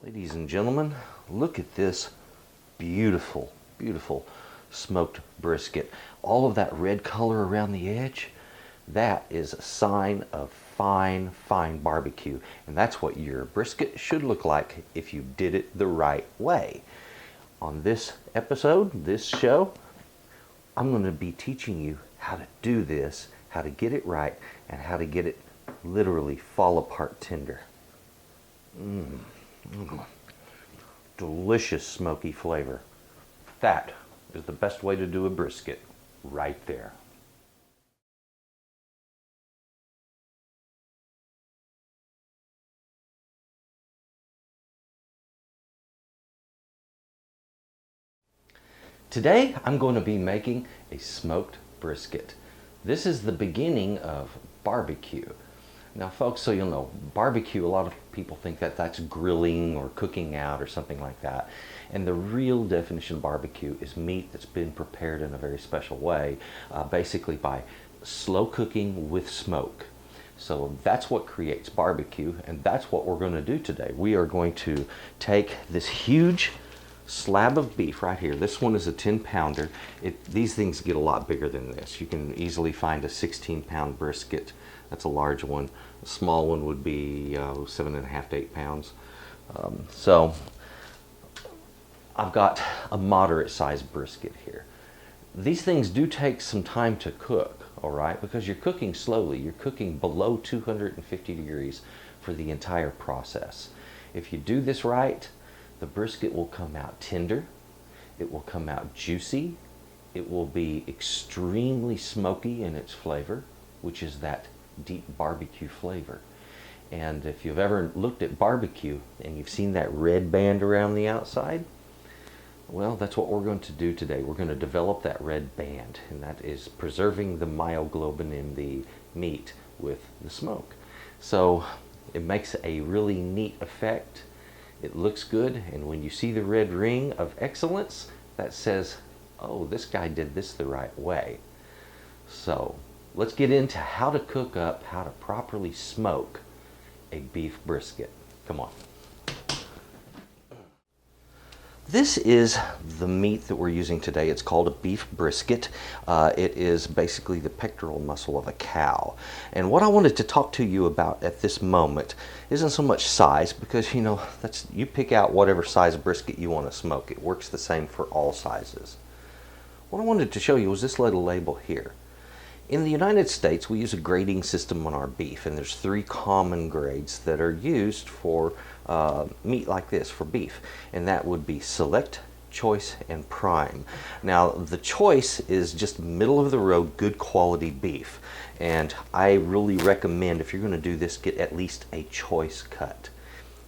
Ladies and gentlemen, look at this beautiful, beautiful smoked brisket. All of that red color around the edge, that is a sign of fine, fine barbecue. And that's what your brisket should look like if you did it the right way. On this episode, this show, I'm going to be teaching you how to do this, how to get it right, and how to get it literally fall apart tender. Delicious smoky flavor. That is the best way to do a brisket right there. Today I'm going to be making a smoked brisket. This is the beginning of barbecue. Now folks, so you'll know, barbecue, a lot of people think that that's grilling or cooking out or something like that. And the real definition of barbecue is meat that's been prepared in a very special way, basically by slow cooking with smoke. So that's what creates barbecue, and that's what we're going to do today. We are going to take this huge slab of beef right here. This one is a 10-pounder. These things get a lot bigger than this. You can easily find a 16-pound brisket. That's a large one. A small one would be 7.5 to 8 pounds. So I've got a moderate sized brisket here. These things do take some time to cook, all right, because you're cooking slowly. You're cooking below 250 degrees for the entire process. If you do this right, the brisket will come out tender, it will come out juicy, it will be extremely smoky in its flavor, which is that deep barbecue flavor. And if you've ever looked at barbecue and you've seen that red band around the outside, well, that's what we're going to do today. We're going to develop that red band, and that is preserving the myoglobin in the meat with the smoke. So it makes a really neat effect. It looks good, and when you see the red ring of excellence, that says, oh, this guy did this the right way. So let's get into how to cook up, how to properly smoke a beef brisket. Come on. This is the meat that we're using today. It's called a beef brisket. It is basically the pectoral muscle of a cow. And what I wanted to talk to you about at this moment isn't so much size, because you pick out whatever size brisket you want to smoke. It works the same for all sizes. What I wanted to show you was this little label here. In the United States, we use a grading system on our beef, and there's 3 common grades that are used for meat like this, for beef, and that would be select, choice, and prime. Now, the choice is just middle of the road, good quality beef, and I really recommend, if you're going to do this, get at least a choice cut.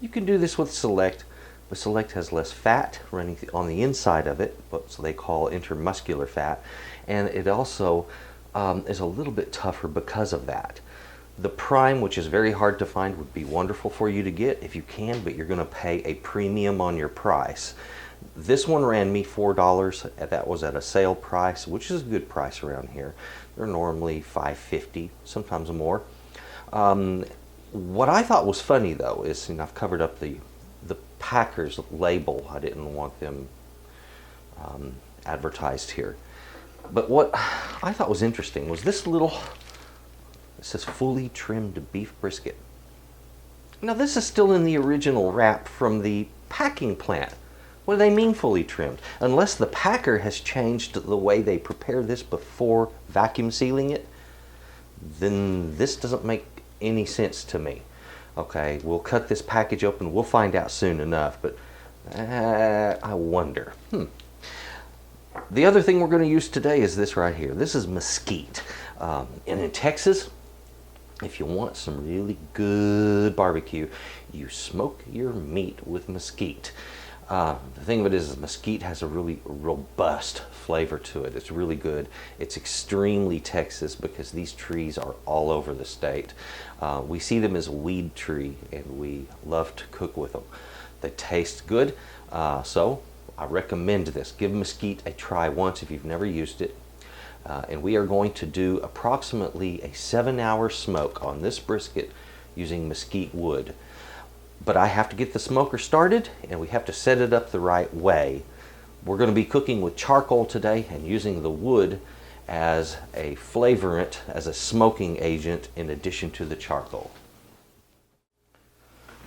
You can do this with select, but select has less fat running on the inside of it, so they call intermuscular fat, and it also is a little bit tougher because of that. The prime, which is very hard to find, would be wonderful for you to get if you can, but you're going to pay a premium on your price. This one ran me $4. That was at a sale price, which is a good price around here. They're normally $5.50, sometimes more. What I thought was funny though is, I've covered up the Packers label. I didn't want them advertised here. But what I thought was interesting was this little, it says fully trimmed beef brisket. Now this is still in the original wrap from the packing plant. What do they mean fully trimmed? Unless the packer has changed the way they prepare this before vacuum sealing it, then this doesn't make any sense to me. Okay, we'll cut this package open, we'll find out soon enough, but I wonder. The other thing we're going to use today is this right here. This is mesquite. And in Texas, if you want some really good barbecue, you smoke your meat with mesquite. The thing of it is mesquite has a really robust flavor to it. It's really good. It's extremely Texas because these trees are all over the state. We see them as a weed tree, and we love to cook with them. They taste good, so I recommend this. Give mesquite a try once if you've never used it. And we are going to do approximately a 7-hour smoke on this brisket using mesquite wood. But I have to get the smoker started, and we have to set it up the right way. We're going to be cooking with charcoal today and using the wood as a flavorant, as a smoking agent in addition to the charcoal.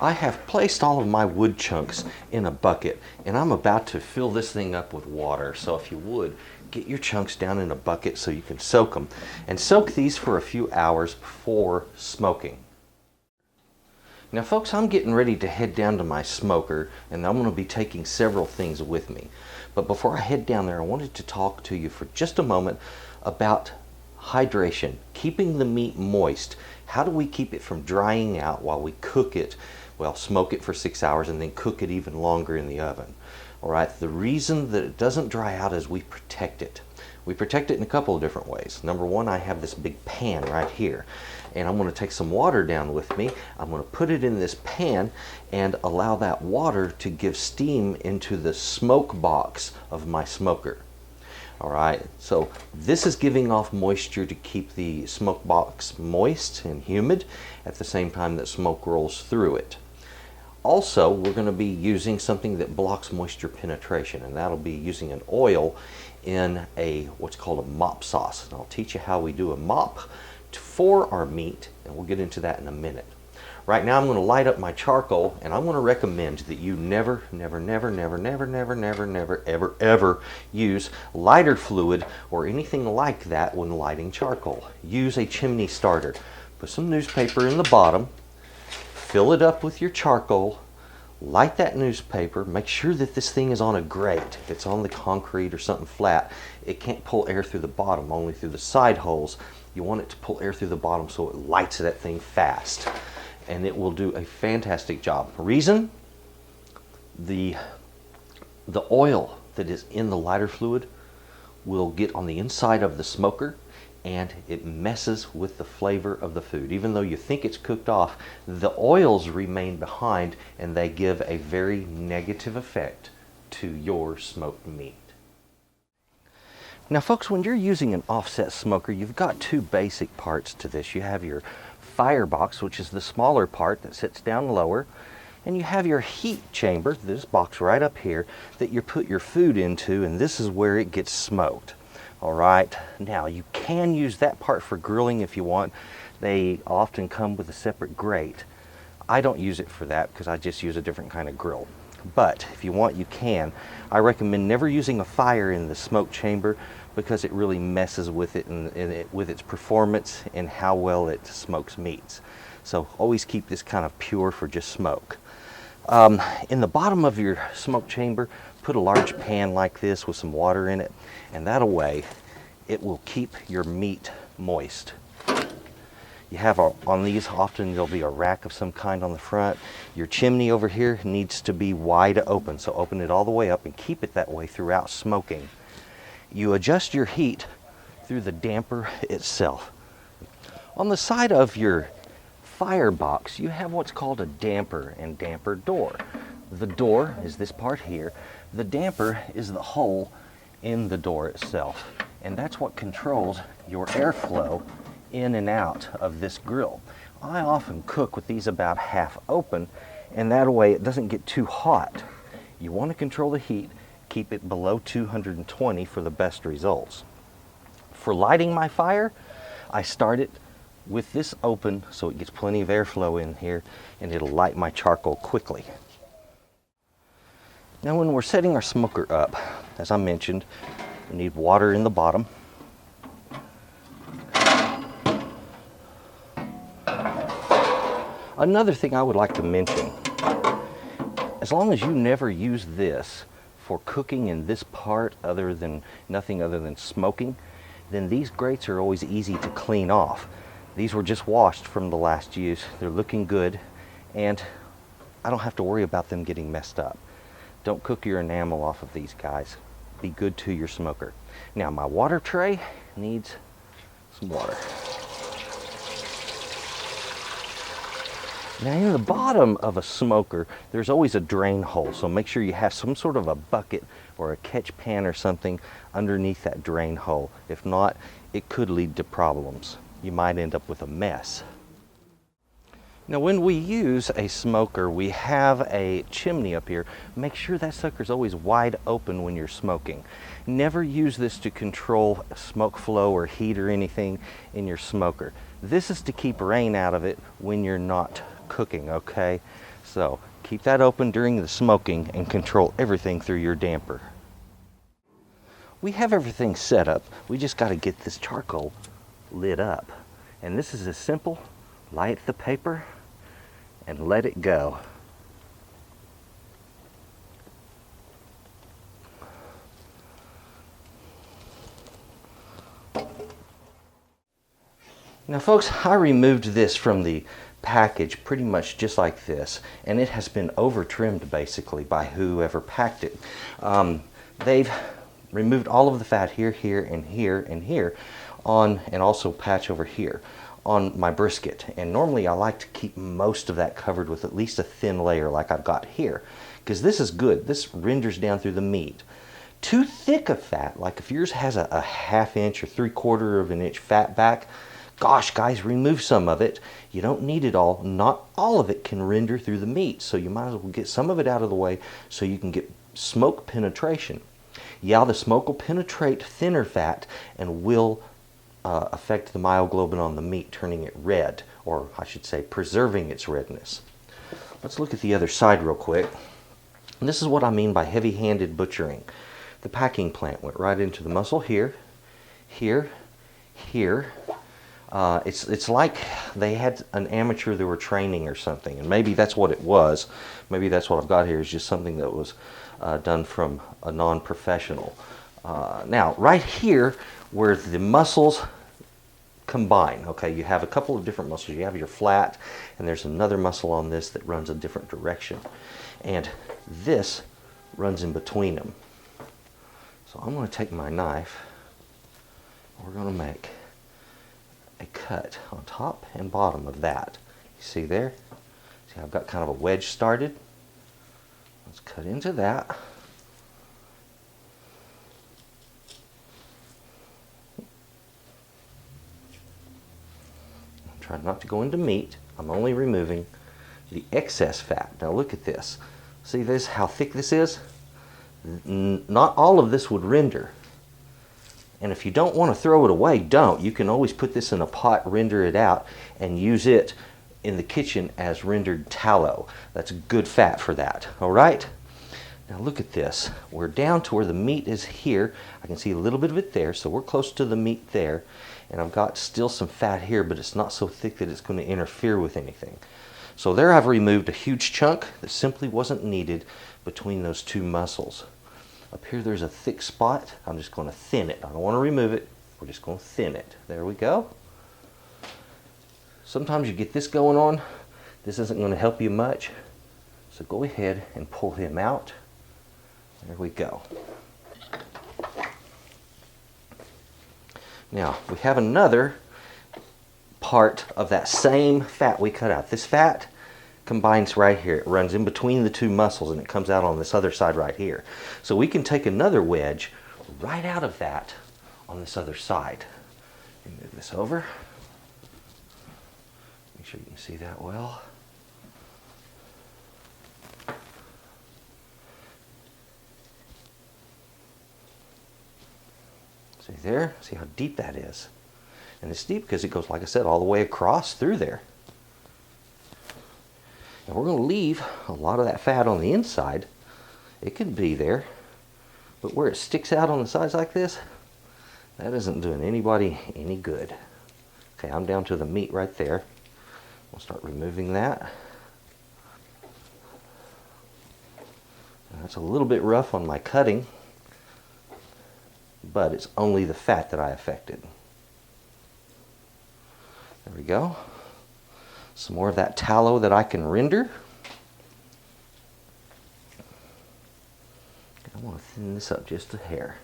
I have placed all of my wood chunks in a bucket, and I'm about to fill this thing up with water. So if you would, get your chunks down in a bucket so you can soak them. And soak these for a few hours before smoking. Now folks, I'm getting ready to head down to my smoker, and I'm going to be taking several things with me. But before I head down there, I wanted to talk to you for just a moment about hydration, keeping the meat moist. How do we keep it from drying out while we cook it? Well, smoke it for 6 hours and then cook it even longer in the oven. All right, the reason that it doesn't dry out is we protect it. We protect it in a couple of different ways. Number one, I have this big pan right here, and I'm going to take some water down with me. I'm going to put it in this pan and allow that water to give steam into the smoke box of my smoker. All right, so this is giving off moisture to keep the smoke box moist and humid at the same time that smoke rolls through it. Also, we're going to be using something that blocks moisture penetration, and that'll be using an oil in what's called a mop sauce. And I'll teach you how we do a mop for our meat, and we'll get into that in a minute. Right now I'm going to light up my charcoal, and I'm going to recommend that you never ever use lighter fluid or anything like that when lighting charcoal. Use a chimney starter. Put some newspaper in the bottom, fill it up with your charcoal, light that newspaper, make sure that this thing is on a grate. If it's on the concrete or something flat, it can't pull air through the bottom, only through the side holes. You want it to pull air through the bottom so it lights that thing fast. And it will do a fantastic job. Reason? The oil that is in the lighter fluid will get on the inside of the smoker, and it messes with the flavor of the food. Even though you think it's cooked off, the oils remain behind, and they give a very negative effect to your smoked meat. Now folks, when you're using an offset smoker, you've got two basic parts to this. You have your firebox, which is the smaller part that sits down lower, and you have your heat chamber, this box right up here, that you put your food into, and this is where it gets smoked. All right, now you can use that part for grilling if you want. They often come with a separate grate. I don't use it for that because I just use a different kind of grill. But if you want, you can. I recommend never using a fire in the smoke chamber because it really messes with it and with its performance and how well it smokes meats. So always keep this kind of pure for just smoke. In the bottom of your smoke chamber, put a large pan like this with some water in it, and that way it will keep your meat moist. You have on these, often there'll be a rack of some kind on the front. Your chimney over here needs to be wide open, so open it all the way up and keep it that way throughout smoking. You adjust your heat through the damper itself. On the side of your firebox, you have what's called a damper and damper door. The door is this part here. The damper is the hole in the door itself, and that's what controls your airflow in and out of this grill. I often cook with these about half open, and that way it doesn't get too hot. You want to control the heat, keep it below 220 for the best results. For lighting my fire, I start it with this open so it gets plenty of airflow in here, and it'll light my charcoal quickly. Now when we're setting our smoker up, as I mentioned, we need water in the bottom. Another thing I would like to mention, as long as you never use this for cooking in this part nothing other than smoking, then these grates are always easy to clean off. These were just washed from the last use. They're looking good, and I don't have to worry about them getting messed up. Don't cook your enamel off of these guys. Be good to your smoker. Now my water tray needs some water. Now in the bottom of a smoker, there's always a drain hole, so make sure you have some sort of a bucket or a catch pan or something underneath that drain hole. If not, it could lead to problems. You might end up with a mess. Now when we use a smoker, we have a chimney up here. Make sure that sucker's always wide open when you're smoking. Never use this to control smoke flow or heat or anything in your smoker. This is to keep rain out of it when you're not cooking, okay? So keep that open during the smoking and control everything through your damper. We have everything set up. We just got to get this charcoal lit up. And this is as simple. Light the paper and let it go. Now folks, I removed this from the package pretty much just like this, and it has been over trimmed basically by whoever packed it. They've removed all of the fat here, here, and here, and here on, and also patch over here on my brisket. And normally I like to keep most of that covered with at least a thin layer like I've got here, because this is good. This renders down through the meat. Too thick of fat, like if yours has a ½ inch or 3/4 of an inch fat back, gosh guys, remove some of it. You don't need it all. Not all of it can render through the meat, so you might as well get some of it out of the way so you can get smoke penetration. Yeah, the smoke will penetrate thinner fat and will affect the myoglobin on the meat, turning it red, or I should say preserving its redness. Let's look at the other side real quick. And this is what I mean by heavy-handed butchering. The packing plant went right into the muscle here, here, here. It's like they had an amateur they were training or something, and maybe that's what it was. Maybe that's what I've got here is just something that was done from a non-professional. Now, right here where the muscles combine, okay, you have a couple of different muscles. You have your flat, and there's another muscle on this that runs a different direction. And this runs in between them. So I'm going to take my knife, and we're going to make a cut on top and bottom of that. You see there? See, I've got kind of a wedge started. Let's cut into that. I'm trying not to go into meat. I'm only removing the excess fat. Now look at this. See this, how thick this is? Not all of this would render. And if you don't want to throw it away, don't. You can always put this in a pot, render it out, and use it in the kitchen as rendered tallow. That's good fat for that, all right? Now look at this. We're down to where the meat is here. I can see a little bit of it there, so we're close to the meat there. And I've got still some fat here, but it's not so thick that it's going to interfere with anything. So there I've removed a huge chunk that simply wasn't needed between those two muscles. Up here there's a thick spot. I'm just going to thin it. I don't want to remove it. We're just going to thin it. There we go. Sometimes you get this going on. This isn't going to help you much. So go ahead and pull him out. There we go. Now we have another part of that same fat we cut out. This fat combines right here. It runs in between the two muscles and it comes out on this other side right here. So we can take another wedge right out of that on this other side. Move this over. Make sure you can see that well. See there? See how deep that is? And it's deep because it goes, like I said, all the way across through there. And we're going to leave a lot of that fat on the inside. It could be there, but where it sticks out on the sides like this, that isn't doing anybody any good. Okay, I'm down to the meat right there. We'll start removing that. That's a little bit rough on my cutting, but it's only the fat that I affected. There we go. Some more of that tallow that I can render. I want to thin this up just a hair.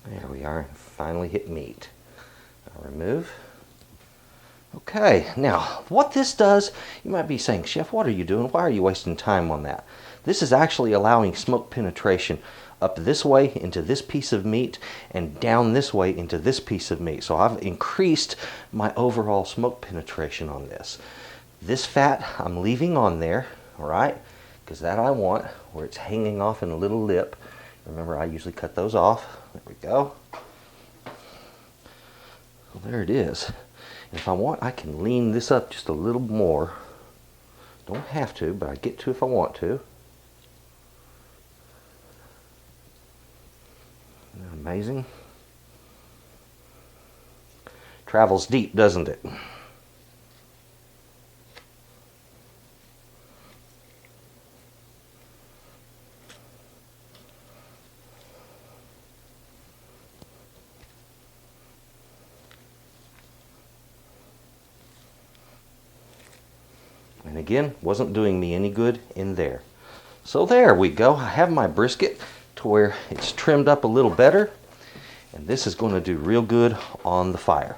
There we are, finally hit meat. I'll remove. Okay, now what this does, you might be saying, Chef, what are you doing? Why are you wasting time on that? This is actually allowing smoke penetration up this way into this piece of meat and down this way into this piece of meat. So I've increased my overall smoke penetration on this. This fat I'm leaving on there, all right, because that I want, where it's hanging off in a little lip. Remember, I usually cut those off. There we go. Well, there it is. If I want, I can lean this up just a little more. Don't have to, but I get to if I want to. Isn't that amazing? Travels deep, doesn't it? And again, wasn't doing me any good in there. So there we go. I have my brisket to where it's trimmed up a little better. And this is going to do real good on the fire.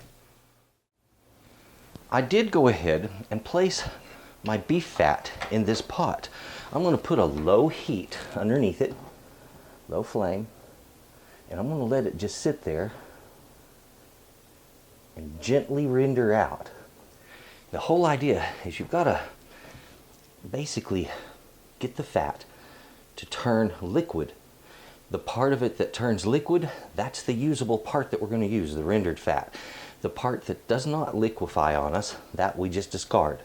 I did go ahead and place my beef fat in this pot. I'm going to put a low heat underneath it, low flame, and I'm going to let it just sit there and gently render out. The whole idea is you've got to basically get the fat to turn liquid. The part of it that turns liquid, that's the usable part that we're going to use, the rendered fat. The part that does not liquefy on us, that we just discard.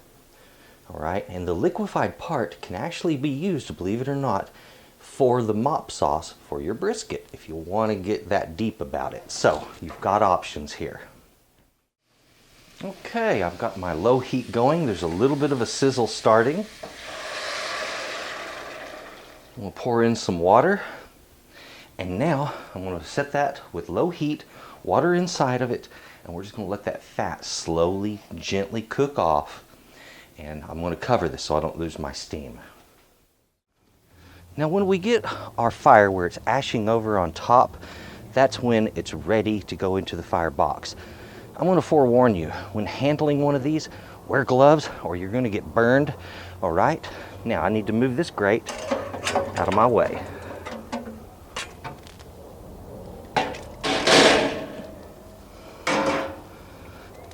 All right, and the liquefied part can actually be used, believe it or not, for the mop sauce for your brisket, if you want to get that deep about it. So, you've got options here. Okay, I've got my low heat going. There's a little bit of a sizzle starting. We'll pour in some water. And now I'm going to set that with low heat, water inside of it, and we're just going to let that fat slowly, gently cook off. And I'm going to cover this so I don't lose my steam. Now when we get our fire where it's ashing over on top, that's when it's ready to go into the fire box. I'm going to forewarn you, when handling one of these, wear gloves or you're going to get burned. All right, now I need to move this grate out of my way.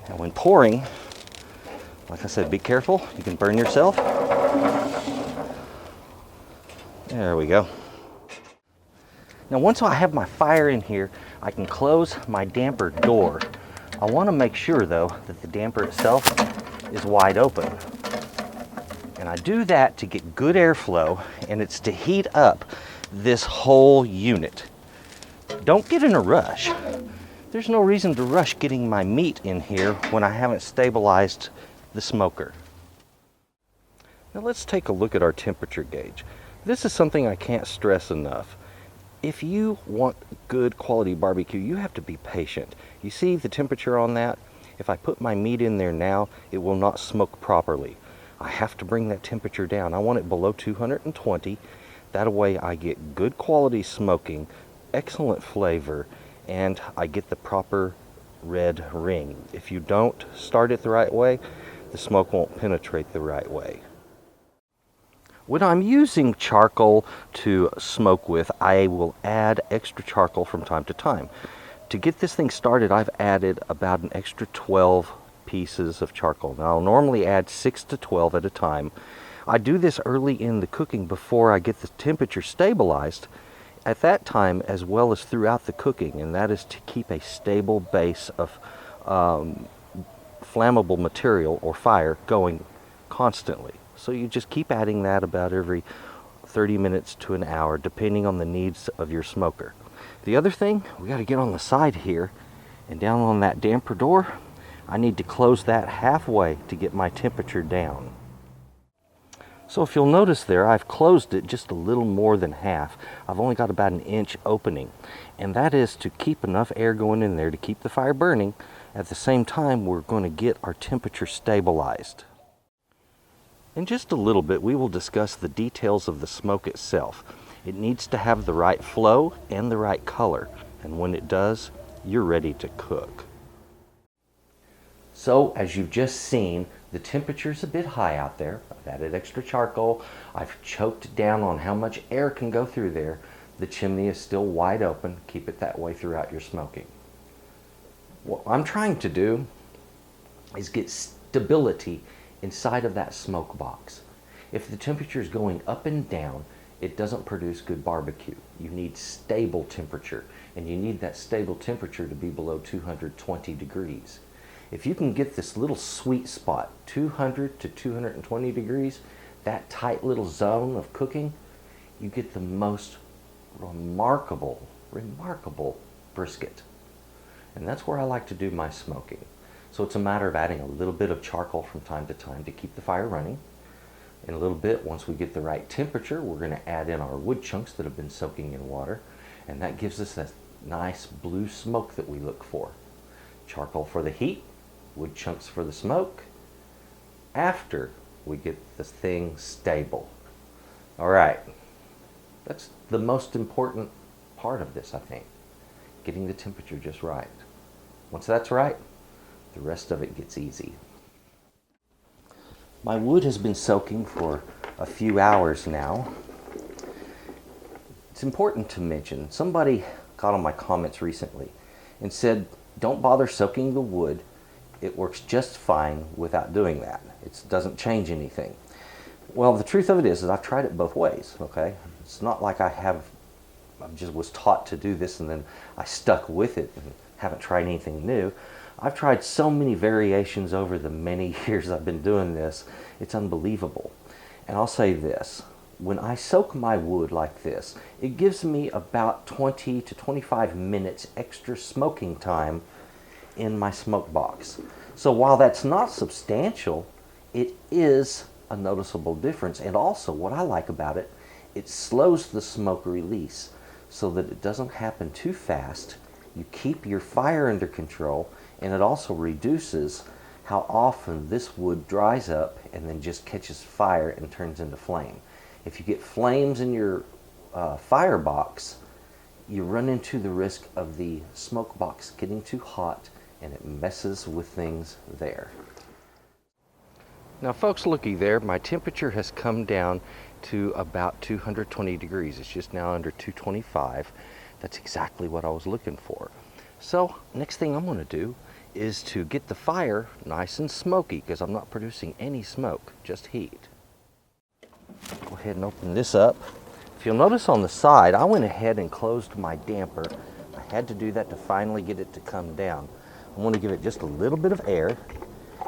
And when pouring, like I said, be careful, you can burn yourself. There we go. Now once I have my fire in here, I can close my damper door. I want to make sure though that the damper itself is wide open. And I do that to get good airflow, and it's to heat up this whole unit. Don't get in a rush. There's no reason to rush getting my meat in here when I haven't stabilized the smoker. Now let's take a look at our temperature gauge. This is something I can't stress enough. If you want good quality barbecue, you have to be patient. You see the temperature on that? If I put my meat in there now, it will not smoke properly. I have to bring that temperature down. I want it below 220. That way I get good quality smoking, excellent flavor, and I get the proper red ring. If you don't start it the right way, the smoke won't penetrate the right way. When I'm using charcoal to smoke with, I will add extra charcoal from time to time. To get this thing started, I've added about an extra 12 pieces of charcoal. Now, I'll normally add 6 to 12 at a time. I do this early in the cooking before I get the temperature stabilized at that time, as well as throughout the cooking, and that is to keep a stable base of flammable material or fire going constantly. So you just keep adding that about every 30 minutes to an hour, depending on the needs of your smoker. The other thing, we got to get on the side here and down on that damper door. I need to close that halfway to get my temperature down. So if you'll notice there, I've closed it just a little more than half. I've only got about an inch opening, and that is to keep enough air going in there to keep the fire burning. At the same time, we're going to get our temperature stabilized. In just a little bit, we will discuss the details of the smoke itself. It needs to have the right flow and the right color, and when it does, you're ready to cook. So as you've just seen, the temperature's a bit high out there. I've added extra charcoal. I've choked down on how much air can go through there. The chimney is still wide open. Keep it that way throughout your smoking. What I'm trying to do is get stability inside of that smoke box. If the temperature is going up and down, it doesn't produce good barbecue. You need stable temperature, and you need that stable temperature to be below 220 degrees. If you can get this little sweet spot, 200 to 220 degrees, that tight little zone of cooking, you get the most remarkable brisket. And that's where I like to do my smoking. So it's a matter of adding a little bit of charcoal from time to time to keep the fire running. In a little bit, once we get the right temperature, we're going to add in our wood chunks that have been soaking in water, and that gives us that nice blue smoke that we look for. Charcoal for the heat, wood chunks for the smoke, after we get the thing stable. All right, that's the most important part of this, I think, getting the temperature just right. Once that's right, the rest of it gets easy. My wood has been soaking for a few hours now. It's important to mention, somebody got on my comments recently and said, don't bother soaking the wood. It works just fine without doing that. It doesn't change anything. Well, the truth of it is I've tried it both ways, okay? It's not like I just was taught to do this and then I stuck with it and haven't tried anything new. I've tried so many variations over the many years I've been doing this. It's unbelievable. And I'll say this, when I soak my wood like this, it gives me about 20 to 25 minutes extra smoking time in my smoke box. So while that's not substantial, it is a noticeable difference. And also what I like about it, it slows the smoke release so that it doesn't happen too fast. You keep your fire under control, and it also reduces how often this wood dries up and then just catches fire and turns into flame. If you get flames in your firebox, you run into the risk of the smoke box getting too hot and it messes with things there. Now folks, looky there, my temperature has come down to about 220 degrees. It's just now under 225. That's exactly what I was looking for. So next thing I'm going to do is to get the fire nice and smoky, because I'm not producing any smoke, just heat. Go ahead and open this up. If you'll notice on the side, I went ahead and closed my damper. I had to do that to finally get it to come down. I want to give it just a little bit of air,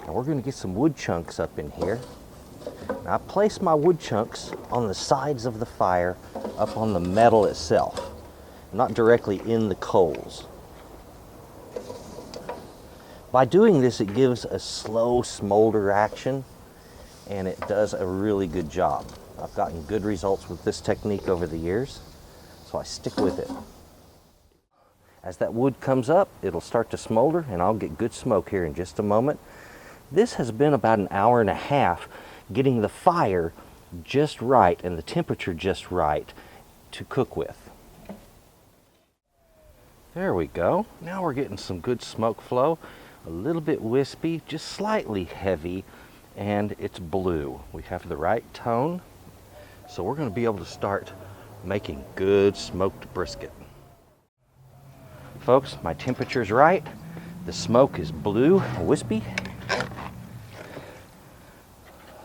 and we're going to get some wood chunks up in here. Now I place my wood chunks on the sides of the fire, up on the metal itself, not directly in the coals. By doing this, it gives a slow smolder action, and it does a really good job. I've gotten good results with this technique over the years, so I stick with it. As that wood comes up, it'll start to smolder, and I'll get good smoke here in just a moment. This has been about an hour and a half getting the fire just right and the temperature just right to cook with. There we go. Now we're getting some good smoke flow. A little bit wispy, just slightly heavy, and it's blue. We have the right tone, so we're going to be able to start making good smoked brisket. Folks, my temperature's right. The smoke is blue, wispy.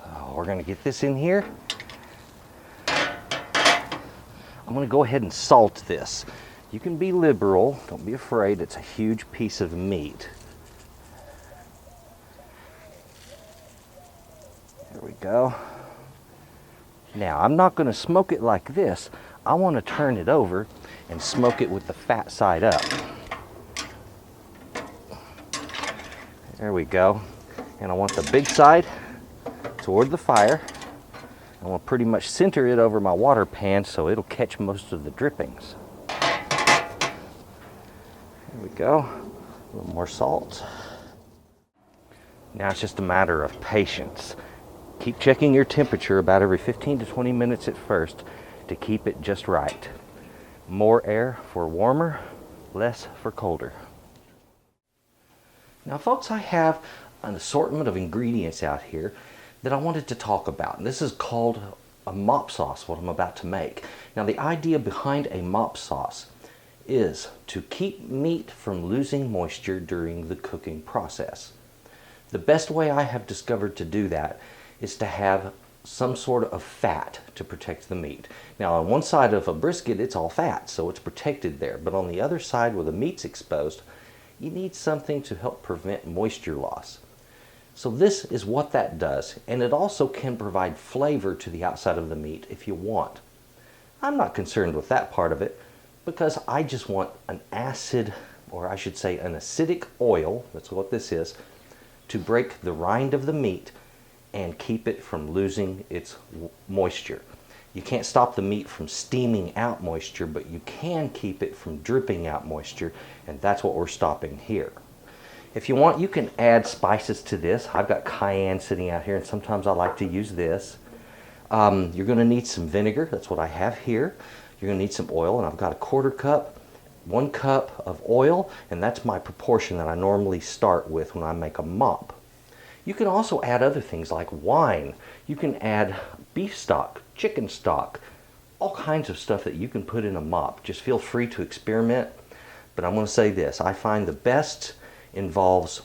Oh, we're going to get this in here. I'm going to go ahead and salt this. You can be liberal, don't be afraid, it's a huge piece of meat. There we go. Now, I'm not going to smoke it like this. I want to turn it over and smoke it with the fat side up. There we go. And I want the big side toward the fire. I want to pretty much center it over my water pan so it'll catch most of the drippings. There we go. A little more salt. Now it's just a matter of patience. Keep checking your temperature about every 15 to 20 minutes at first to keep it just right. More air for warmer, less for colder. Now folks, I have an assortment of ingredients out here that I wanted to talk about. And this is called a mop sauce, what I'm about to make. Now, the idea behind a mop sauce is to keep meat from losing moisture during the cooking process. The best way I have discovered to do that is to have some sort of fat to protect the meat. Now, on one side of a brisket, it's all fat, so it's protected there. But on the other side, where the meat's exposed, you need something to help prevent moisture loss. So this is what that does, and it also can provide flavor to the outside of the meat if you want. I'm not concerned with that part of it because I just want an acid, or I should say an acidic oil, that's what this is, to break the rind of the meat and keep it from losing its moisture. You can't stop the meat from steaming out moisture, but you can keep it from dripping out moisture, and that's what we're stopping here. If you want, you can add spices to this. I've got cayenne sitting out here, and sometimes I like to use this. You're going to need some vinegar. That's what I have here. You're going to need some oil, and I've got a 1/4 cup, 1 cup of oil, and that's my proportion that I normally start with when I make a mop. You can also add other things like wine. You can add beef stock, chicken stock, all kinds of stuff that you can put in a mop. Just feel free to experiment. But I'm going to say this, I find the best involves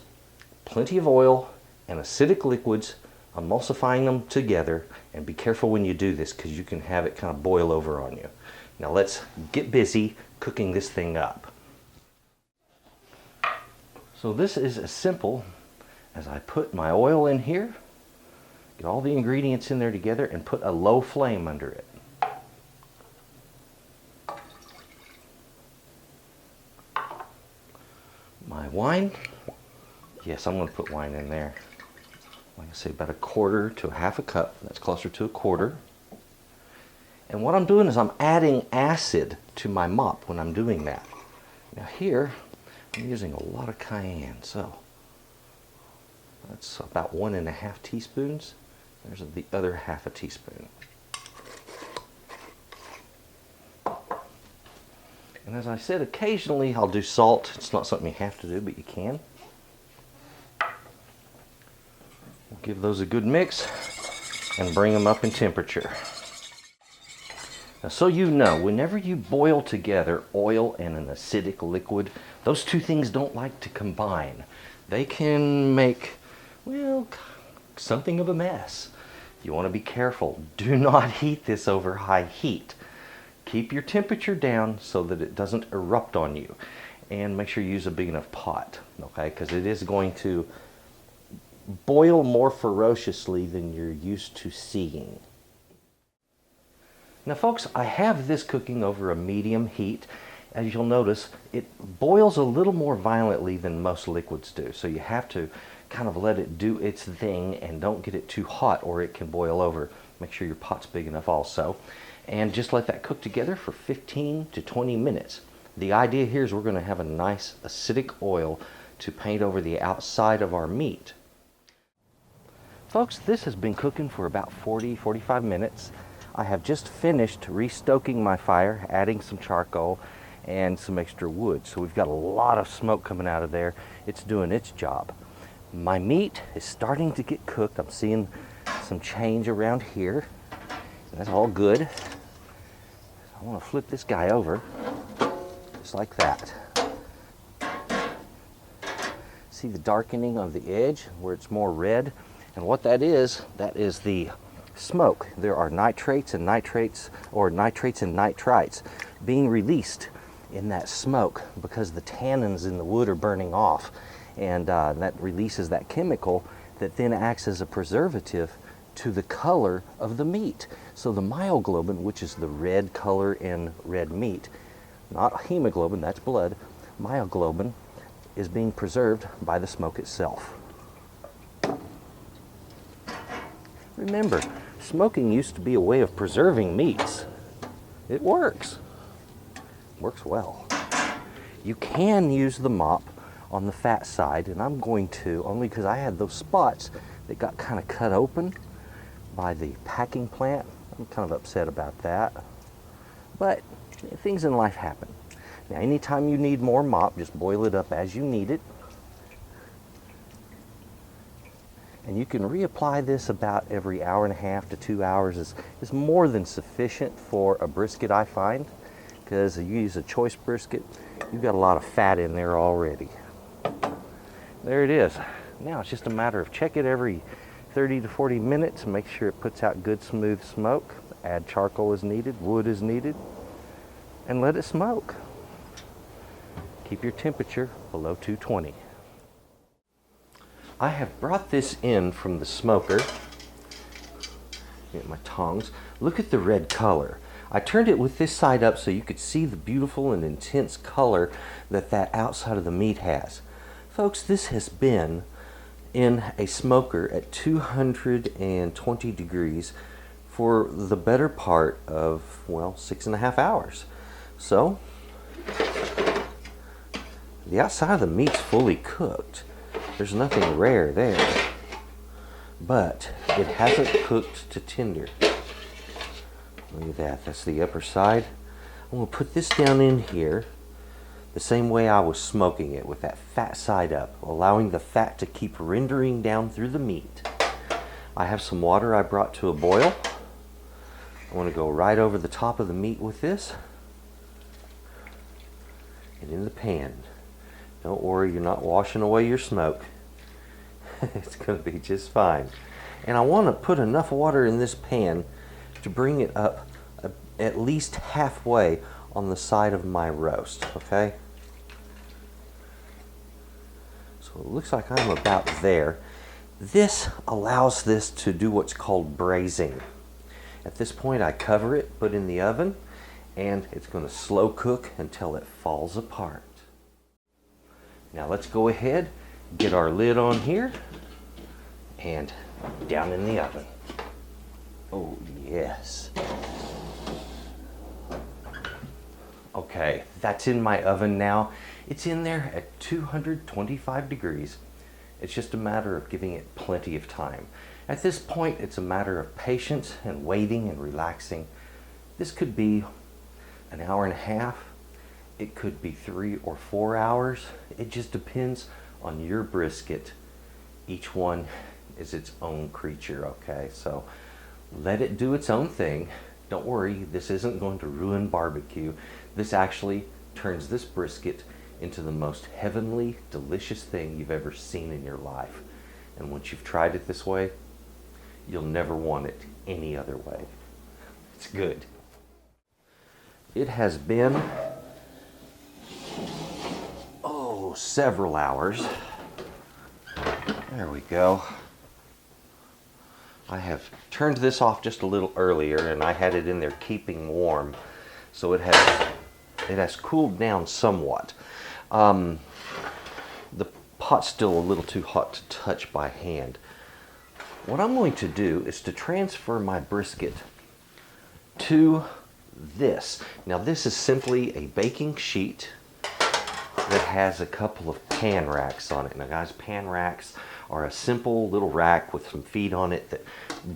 plenty of oil and acidic liquids, emulsifying them together, and be careful when you do this because you can have it kind of boil over on you. Now let's get busy cooking this thing up. So this is as simple as I put my oil in here, get all the ingredients in there together, and put a low flame under it. My wine, yes, I'm going to put wine in there. Like I say, about 1/4 to 1/2 cup. That's closer to 1/4. And what I'm doing is I'm adding acid to my mop when I'm doing that. Now here, I'm using a lot of cayenne, so that's about 1½ teaspoons. There's the other 1/2 teaspoon. And as I said, occasionally I'll do salt. It's not something you have to do, but you can. We'll give those a good mix and bring them up in temperature. Now, so you know, whenever you boil together oil and an acidic liquid, those two things don't like to combine. They can make, well, something of a mess. You want to be careful. Do not heat this over high heat. Keep your temperature down so that it doesn't erupt on you. And make sure you use a big enough pot, okay? Because it is going to boil more ferociously than you're used to seeing. Now folks, I have this cooking over a medium heat. As you'll notice, it boils a little more violently than most liquids do. So you have to kind of let it do its thing and don't get it too hot or it can boil over. Make sure your pot's big enough also. And just let that cook together for 15 to 20 minutes. The idea here is we're going to have a nice acidic oil to paint over the outside of our meat. Folks, this has been cooking for about 40-45 minutes. I have just finished restoking my fire, adding some charcoal and some extra wood. So we've got a lot of smoke coming out of there. It's doing its job. My meat is starting to get cooked. I'm seeing some change around here. That's all good. I want to flip this guy over, just like that. See the darkening of the edge where it's more red? And what that is the smoke. There are nitrates and nitrites being released in that smoke because the tannins in the wood are burning off. And that releases that chemical that then acts as a preservative to the color of the meat. So the myoglobin, which is the red color in red meat, not hemoglobin, that's blood, myoglobin is being preserved by the smoke itself. Remember, smoking used to be a way of preserving meats. It works. Works well. You can use the mop on the fat side, and I'm going to, only because I had those spots that got kind of cut open by the packing plant. I'm kind of upset about that. But things in life happen. Now, anytime you need more mop, just boil it up as you need it. And you can reapply this about every hour and a half to 2 hours is more than sufficient for a brisket, I find, because you use a choice brisket, you've got a lot of fat in there already. There it is. Now it's just a matter of check it every 30 to 40 minutes and make sure it puts out good smooth smoke. Add charcoal as needed, wood as needed, and let it smoke. Keep your temperature below 220. I have brought this in from the smoker. Get my tongs. Look at the red color. I turned it with this side up so you could see the beautiful and intense color that outside of the meat has. Folks, this has been in a smoker at 220 degrees for the better part of, well, 6.5 hours. So, the outside of the meat's fully cooked. There's nothing rare there, but it hasn't cooked to tender. Look at that, that's the upper side. I'm gonna put this down in here the same way I was smoking it, with that fat side up, allowing the fat to keep rendering down through the meat. I have some water I brought to a boil. I wanna go right over the top of the meat with this and in the pan. Don't worry, you're not washing away your smoke. It's going to be just fine. And I want to put enough water in this pan to bring it up at least halfway on the side of my roast, okay? So it looks like I'm about there. This allows this to do what's called braising. At this point I cover it, put it in the oven, and it's going to slow cook until it falls apart. Now let's go ahead, get our lid on here, and down in the oven. Oh yes. Okay, that's in my oven now. It's in there at 225 degrees. It's just a matter of giving it plenty of time. At this point, it's a matter of patience and waiting and relaxing. This could be an hour and a half. It could be 3 or 4 hours. It just depends on your brisket. Each one is its own creature, okay? So let it do its own thing. Don't worry, this isn't going to ruin barbecue. This actually turns this brisket into the most heavenly, delicious thing you've ever seen in your life. And once you've tried it this way, you'll never want it any other way. It's good. It has been several hours. There we go. I have turned this off just a little earlier, and I had it in there keeping warm, so it has cooled down somewhat. The pot's still a little too hot to touch by hand. What I'm going to do is to transfer my brisket to this. Now this is simply a baking sheet that has a couple of pan racks on it. Now guys, pan racks are a simple little rack with some feet on it that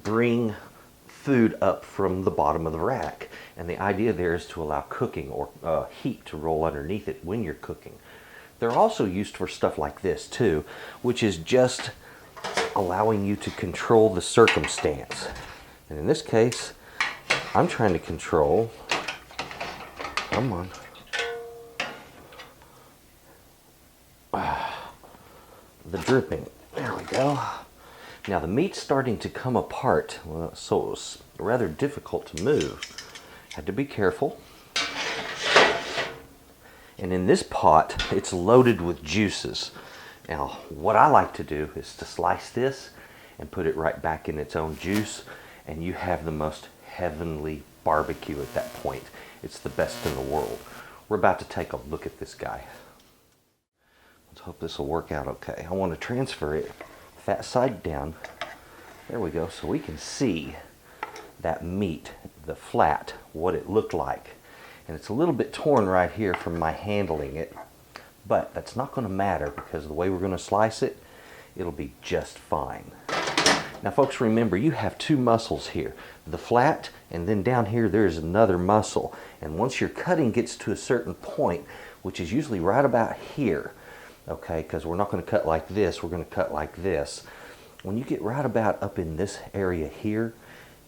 bring food up from the bottom of the rack. And the idea there is to allow cooking or heat to roll underneath it when you're cooking. They're also used for stuff like this too, which is just allowing you to control the circumstance. And in this case, I'm trying to control, come on, the dripping. There we go. Now the meat's starting to come apart, well, so it was rather difficult to move. Had to be careful. And in this pot, it's loaded with juices. Now, what I like to do is to slice this and put it right back in its own juice, and you have the most heavenly barbecue at that point. It's the best in the world. We're about to take a look at this guy. Let's hope this will work out okay. I want to transfer it fat side down. There we go, so we can see that meat, the flat, what it looked like. And it's a little bit torn right here from my handling it, but that's not going to matter because the way we're going to slice it, it'll be just fine. Now folks, remember, you have two muscles here, the flat, and then down here there's another muscle. And once your cutting gets to a certain point, which is usually right about here, okay, because we're not going to cut like this, we're going to cut like this. When you get right about up in this area here,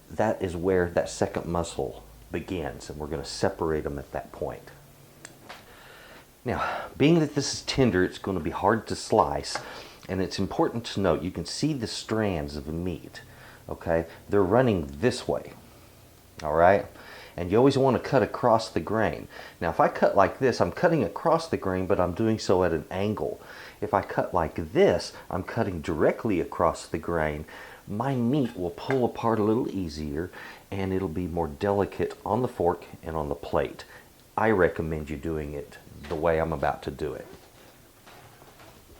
that is where that second muscle begins, and we're going to separate them at that point. Now, being that this is tender, it's going to be hard to slice, and it's important to note, you can see the strands of the meat, okay? They're running this way, all right? And you always want to cut across the grain. Now, if I cut like this, I'm cutting across the grain, but I'm doing so at an angle. If I cut like this, I'm cutting directly across the grain. My meat will pull apart a little easier, and it'll be more delicate on the fork and on the plate. I recommend you doing it the way I'm about to do it.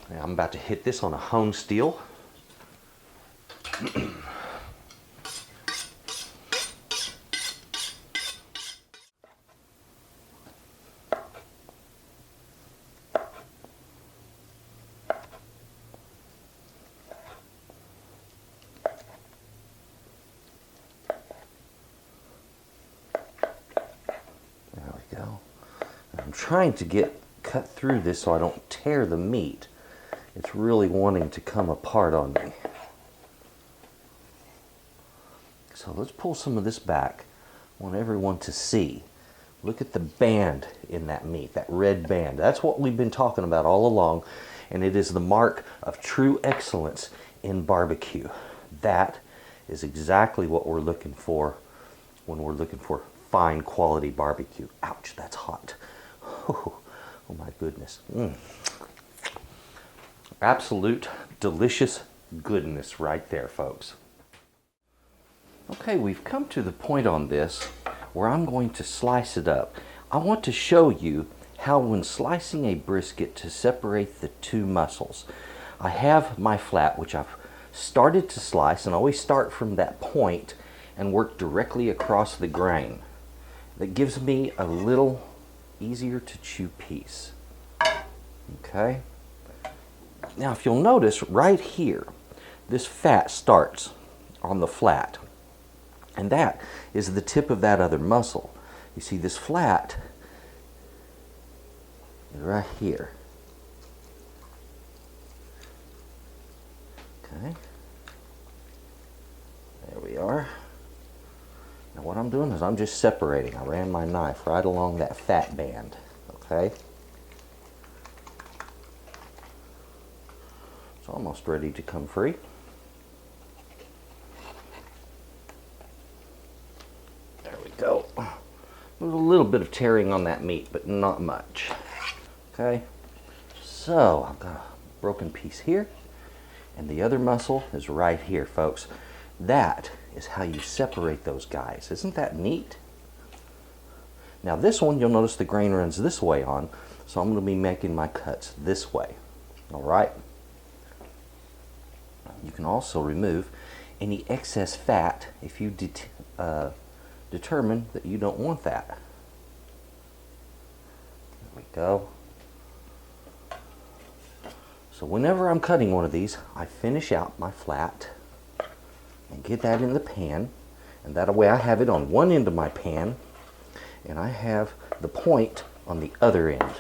Now, I'm about to hit this on a hone steel. I'm trying to get cut through this so I don't tear the meat. It's really wanting to come apart on me. So let's pull some of this back. I want everyone to see. Look at the band in that meat, that red band. That's what we've been talking about all along, and it is the mark of true excellence in barbecue. That is exactly what we're looking for when we're looking for fine quality barbecue. Ouch, that's hot. Oh my goodness. Absolute delicious goodness right there, folks. Okay, we've come to the point on this where I'm going to slice it up. I want to show you how when slicing a brisket to separate the two muscles. I have my flat, which I've started to slice, and I always start from that point and work directly across the grain. That gives me a little easier to chew piece. Okay? Now, if you'll notice right here, this fat starts on the flat, and that is the tip of that other muscle. You see, this flat is right here. Okay, there we are. Now what I'm doing is I'm just separating. I ran my knife right along that fat band. Okay, it's almost ready to come free. There we go. There's a little bit of tearing on that meat, but not much. Okay, so I've got a broken piece here, and the other muscle is right here, folks. That is how you separate those guys. Isn't that neat? Now this one, you'll notice the grain runs this way on, so I'm going to be making my cuts this way. All right. You can also remove any excess fat if you determine that you don't want that. There we go. So whenever I'm cutting one of these, I finish out my flat and get that in the pan, and that way I have it on one end of my pan and I have the point on the other end.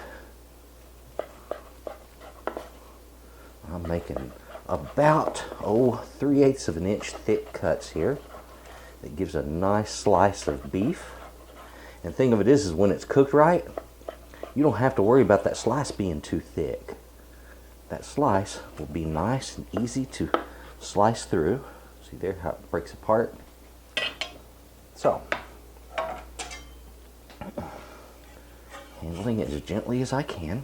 I'm making about 3/8 of an inch thick cuts here. That gives a nice slice of beef. And the thing of it is when it's cooked right, you don't have to worry about that slice being too thick. That slice will be nice and easy to slice through. See there how it breaks apart? So, handling it as gently as I can.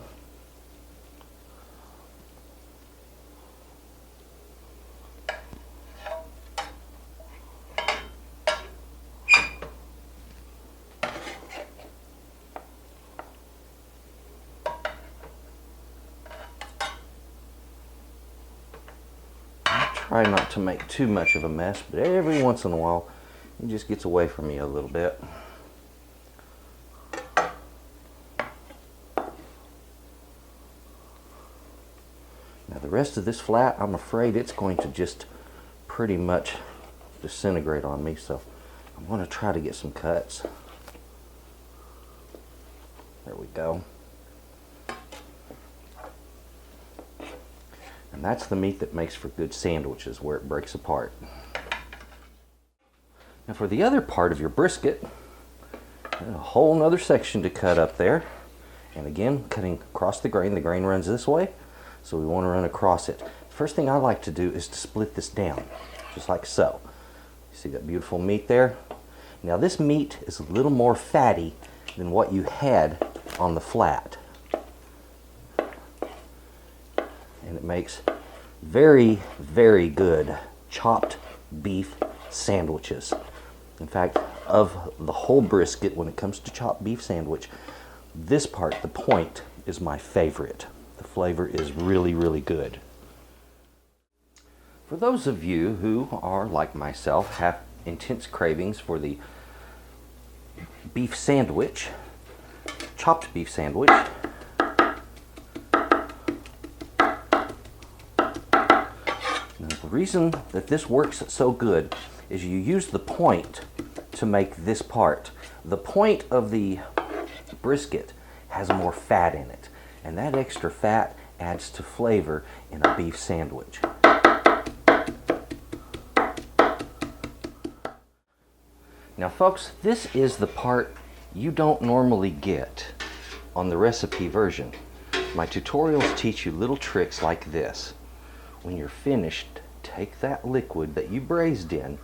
Try not to make too much of a mess, but every once in a while it just gets away from me a little bit. Now the rest of this flat, I'm afraid it's going to just pretty much disintegrate on me, so I'm going to try to get some cuts. There we go. And that's the meat that makes for good sandwiches, where it breaks apart. Now for the other part of your brisket, a whole nother section to cut up there. And again, cutting across the grain runs this way, so we want to run across it. First thing I like to do is to split this down, just like so. See that beautiful meat there? Now this meat is a little more fatty than what you had on the flat. And it makes very, very good chopped beef sandwiches. In fact, of the whole brisket, when it comes to chopped beef sandwich, this part, the point, is my favorite. The flavor is really, really good. For those of you who are, like myself, have intense cravings for the beef sandwich, chopped beef sandwich, now, the reason that this works so good is you use the point to make this part. The point of the brisket has more fat in it, and that extra fat adds to flavor in a beef sandwich. Now folks, this is the part you don't normally get on the recipe version. My tutorials teach you little tricks like this. When you're finished, take that liquid that you braised in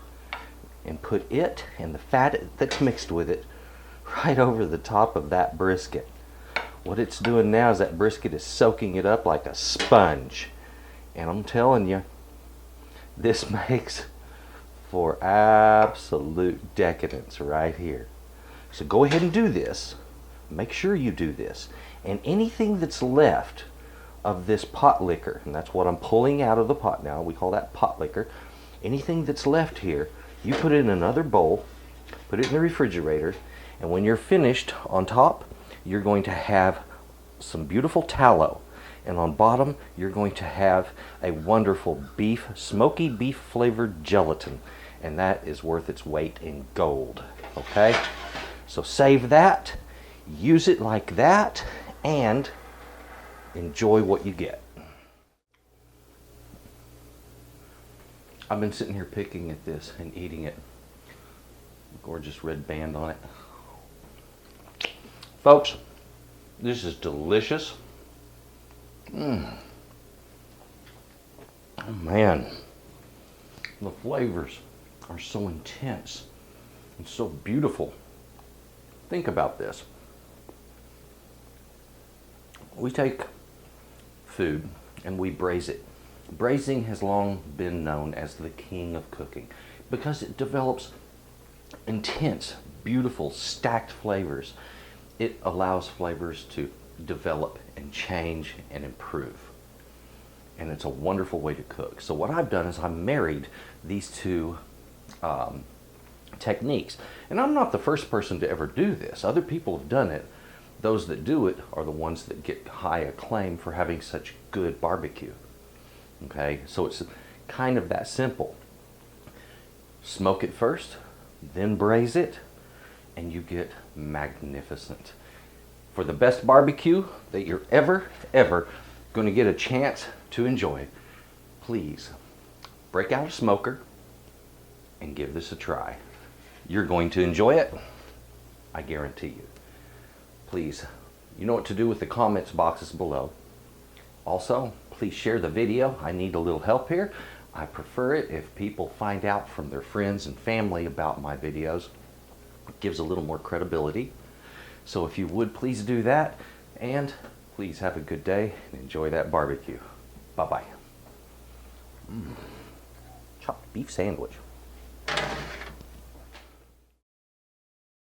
and put it and the fat that's mixed with it right over the top of that brisket. What it's doing now is that brisket is soaking it up like a sponge. And I'm telling you, this makes for absolute decadence right here. So go ahead and do this. Make sure you do this. And anything that's left of this pot liquor, and that's what I'm pulling out of the pot now, we call that pot liquor. Anything that's left here, you put it in another bowl, put it in the refrigerator, and when you're finished, on top, you're going to have some beautiful tallow. And on bottom, you're going to have a wonderful beef, smoky beef flavored gelatin. And that is worth its weight in gold. Okay? So save that, use it like that, and enjoy what you get. I've been sitting here picking at this and eating it. Gorgeous red band on it. Folks, this is delicious. Oh man, the flavors are so intense and so beautiful. Think about this. We take food and we braise it. Braising has long been known as the king of cooking because it develops intense, beautiful, stacked flavors. It allows flavors to develop and change and improve. And it's a wonderful way to cook. So what I've done is I married these two techniques. And I'm not the first person to ever do this. Other people have done it. Those that do it are the ones that get high acclaim for having such good barbecue. Okay, so it's kind of that simple. Smoke it first, then braise it, and you get magnificent. For the best barbecue that you're ever going to get a chance to enjoy, please break out a smoker and give this a try. You're going to enjoy it, I guarantee you. Please, you know what to do with the comments boxes below. Also, please share the video. I need a little help here. I prefer it if people find out from their friends and family about my videos. It gives a little more credibility. So if you would, please do that. And please have a good day and enjoy that barbecue. Bye-bye. Chopped beef sandwich.